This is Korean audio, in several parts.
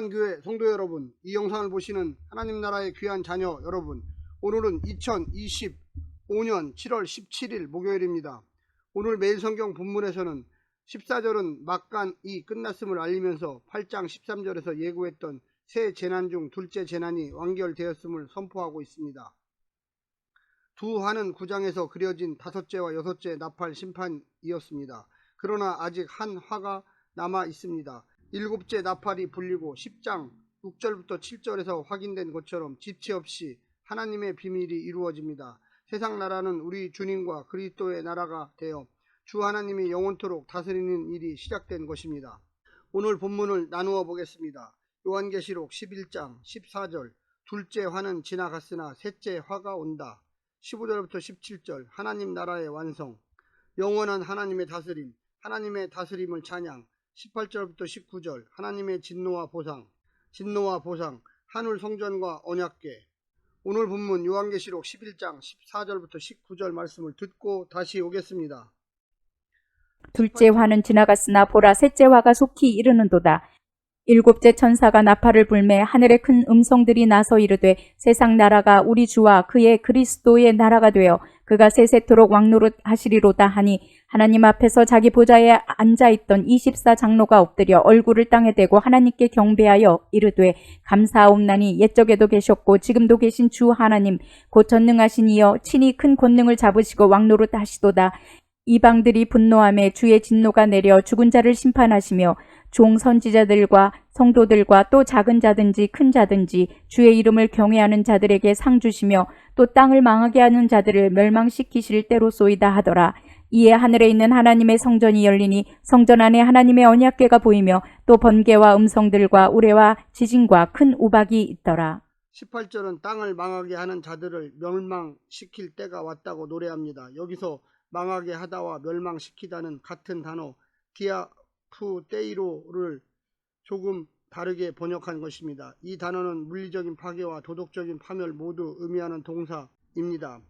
거룩한 교회 성도 여러분, 이 영상을 보시는 하나님 나라의 귀한 자녀 여러분, 오늘은 2025년 7월 17일 목요일입니다. 오늘 매일 성경 본문에서는 14절은 막간이 끝났음을 알리면서 8장 13절에서 예고했던 새 재난 중 둘째 재난이 완결되었음을 선포하고 있습니다. 두 화는 9장에서 그려진 다섯째와 여섯째 나팔 심판이었습니다. 그러나 아직 한 화가 남아 있습니다. 일곱째 나팔이 불리고 10장 6절부터 7절에서 확인된 것처럼 지체 없이 하나님의 비밀이 이루어집니다. 세상 나라는 우리 주님과 그리스도의 나라가 되어 주 하나님이 영원토록 다스리는 일이 시작된 것입니다. 오늘 본문을 나누어 보겠습니다. 요한계시록 11장 14절 둘째 화는 지나갔으나 셋째 화가 온다. 15절부터 17절 하나님 나라의 완성, 영원한 하나님의 다스림, 하나님의 다스림을 찬양. 18절부터 19절 하나님의 진노와 보상, 하늘 성전과 언약궤. 오늘 본문 요한계시록 11장 14절부터 19절 말씀을 듣고 다시 오겠습니다. 둘째 화는 지나갔으나 보라 셋째 화가 속히 이르는도다. 일곱째 천사가 나팔을 불매 하늘에 큰 음성들이 나서 이르되 세상 나라가 우리 주와 그의 그리스도의 나라가 되어 그가 세세토록 왕노릇 하시리로다 하니 하나님 앞에서 자기 보좌에 앉아있던 24장로가 엎드려 얼굴을 땅에 대고 하나님께 경배하여 이르되 감사하옵나니 옛적에도 계셨고 지금도 계신 주 하나님 곧 전능하신 이여 친히 큰 권능을 잡으시고 왕노릇 하시도다. 이방들이 분노하며 주의 진노가 내려 죽은 자를 심판하시며 종 선지자들과 성도들과 또 작은 자든지 큰 자든지 주의 이름을 경외하는 자들에게 상 주시며 또 땅을 망하게 하는 자들을 멸망시키실 때로소이다 하더라. 이에 하늘에 있는 하나님의 성전이 열리니 성전 안에 하나님의 언약궤가 보이며 또 번개와 음성들과 우레와 지진과 큰 우박이 있더라. 18절은 땅을 망하게 하는 자들을 멸망시킬 때가 왔다고 노래합니다. 여기서 망하게 하다와 멸망시키다는 같은 단어 디아프테이로를 조금 다르게 번역한 것입니다. 이 단어는 물리적인 파괴와 도덕적인 파멸 모두 의미하는 동사입니다.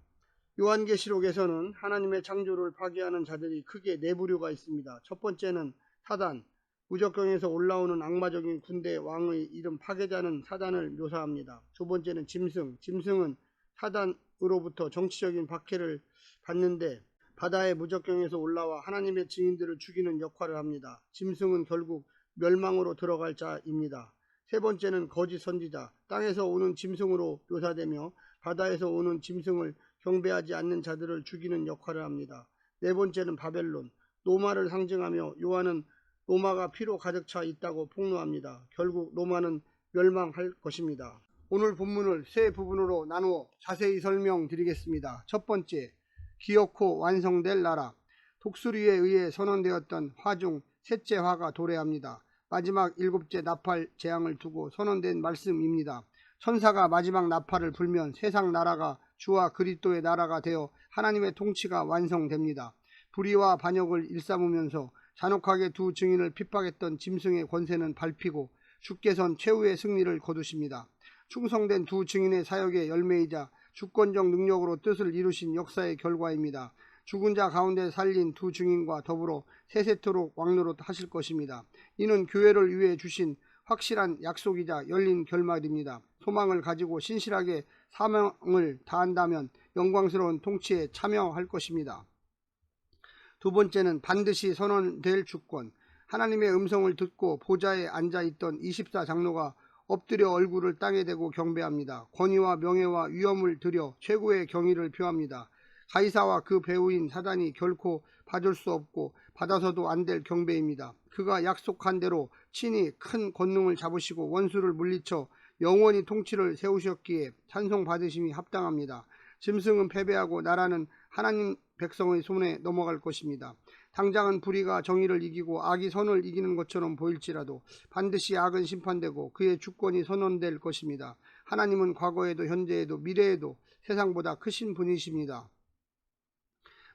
요한계시록에서는 하나님의 창조를 파괴하는 자들이 크게 네 부류가 있습니다. 첫 번째는 사단, 무적경에서 올라오는 악마적인 군대 왕의 이름 파괴자는 사단을 묘사합니다. 두 번째는 짐승은 사단으로부터 정치적인 박해를 받는데 바다의 무적경에서 올라와 하나님의 증인들을 죽이는 역할을 합니다. 짐승은 결국 멸망으로 들어갈 자입니다. 세 번째는 거짓 선지자, 땅에서 오는 짐승으로 묘사되며 바다에서 오는 짐승을 경배하지 않는 자들을 죽이는 역할을 합니다. 네 번째는 바벨론, 로마를 상징하며 요한은 로마가 피로 가득 차 있다고 폭로합니다. 결국 로마는 멸망할 것입니다. 오늘 본문을 세 부분으로 나누어 자세히 설명드리겠습니다. 첫 번째, 기어코 완성될 나라. 독수리에 의해 선언되었던 화 중 셋째 화가 도래합니다. 마지막 일곱째 나팔 재앙을 두고 선언된 말씀입니다. 천사가 마지막 나팔을 불면 세상 나라가 주와 그리스도의 나라가 되어 하나님의 통치가 완성됩니다. 불의와 반역을 일삼으면서 잔혹하게 두 증인을 핍박했던 짐승의 권세는 밟히고 주께서는 최후의 승리를 거두십니다. 충성된 두 증인의 사역의 열매이자 주권적 능력으로 뜻을 이루신 역사의 결과입니다. 죽은 자 가운데 살린 두 증인과 더불어 세세토록 왕노릇 하실 것입니다. 이는 교회를 위해 주신 확실한 약속이자 열린 결말입니다. 소망을 가지고 신실하게 사명을 다한다면 영광스러운 통치에 참여할 것입니다. 두 번째는 반드시 선언될 주권. 하나님의 음성을 듣고 보좌에 앉아있던 24장로가 엎드려 얼굴을 땅에 대고 경배합니다. 권위와 명예와 위엄을 들여 최고의 경의를 표합니다. 가이사와 그 배후인 사단이 결코 받을 수 없고 받아서도 안 될 경배입니다. 그가 약속한 대로 친히 큰 권능을 잡으시고 원수를 물리쳐 영원히 통치를 세우셨기에 찬송 받으심이 합당합니다. 짐승은 패배하고 나라는 하나님 백성의 손에 넘어갈 것입니다. 당장은 불의가 정의를 이기고 악이 선을 이기는 것처럼 보일지라도 반드시 악은 심판되고 그의 주권이 선언될 것입니다. 하나님은 과거에도 현재에도 미래에도 세상보다 크신 분이십니다.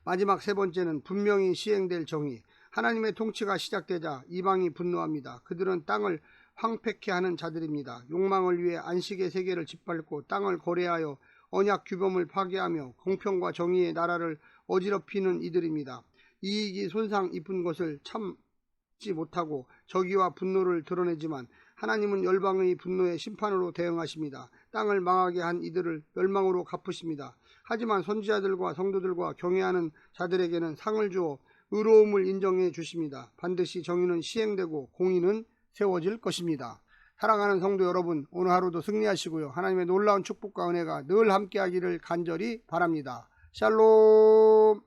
마지막 세 번째는 분명히 시행될 정의. 하나님의 통치가 시작되자 이방이 분노합니다. 그들은 땅을 황폐케 하는 자들입니다. 욕망을 위해 안식의 세계를 짓밟고 땅을 거래하여 언약 규범을 파괴하며 공평과 정의의 나라를 어지럽히는 이들입니다. 이익이 손상 입은 것을 참 지 못하고 적의와 분노를 드러내지만 하나님은 열방의 분노의 심판으로 대응하십니다. 땅을 망하게 한 이들을 멸망으로 갚으십니다. 하지만 선지자들과 성도들과 경외하는 자들에게는 상을 주어 의로움을 인정해 주십니다. 반드시 정의는 시행되고 공의는 세워질 것입니다. 사랑하는 성도 여러분, 오늘 하루도 승리하시고요. 하나님의 놀라운 축복과 은혜가 늘 함께하기를 간절히 바랍니다. 샬롬.